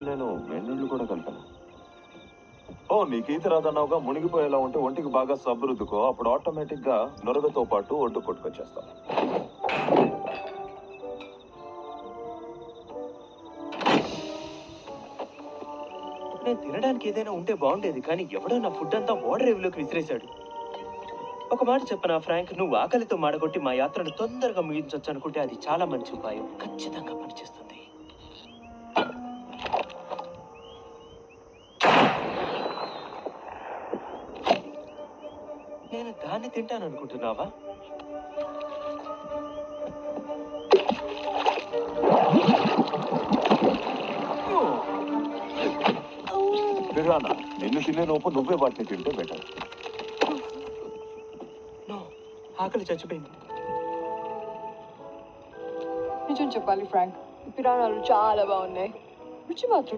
నేను వెన్నెళ్ళు కూడా కలిపాను. ఓ నీకు ఈత రాదన్నావుగా, మునిగిపోయేలా ఉంటే ఒంటికి బాగా సబ్బు రుద్దుకో, అప్పుడు ఆటోమేటిక్ గా నొరగతో పాటు ఒడ్డు కొట్టుకొచ్చేస్తాం. నేను తినడానికి ఏదైనా ఉంటే బాగుండేది, కానీ ఎవడో నా ఫుడ్ అంతా వాటర్ రేవులోకి విసిరేశాడు. ఒక మాట చెప్పనా ఫ్రాంక్, నువ్వు ఆకలితో మాడగొట్టి మా యాత్రను తొందరగా ముగించొచ్చు అనుకుంటే అది చాలా మంచి ఉపాయం. ఖచ్చితంగా పనిచేస్తుంది. నేను దాన్ని తింటాను అనుకుంటున్నావా? పిరానా, నిన్ను తినే లోపు నువ్వే వాటిని తింటే బెటర్. ఆకలి చచ్చిపోయింది. నిజం చెప్పాలి ఫ్రాంక్, ఈ పిరానాలు చాలా బాగున్నాయి. రుచి మాత్రం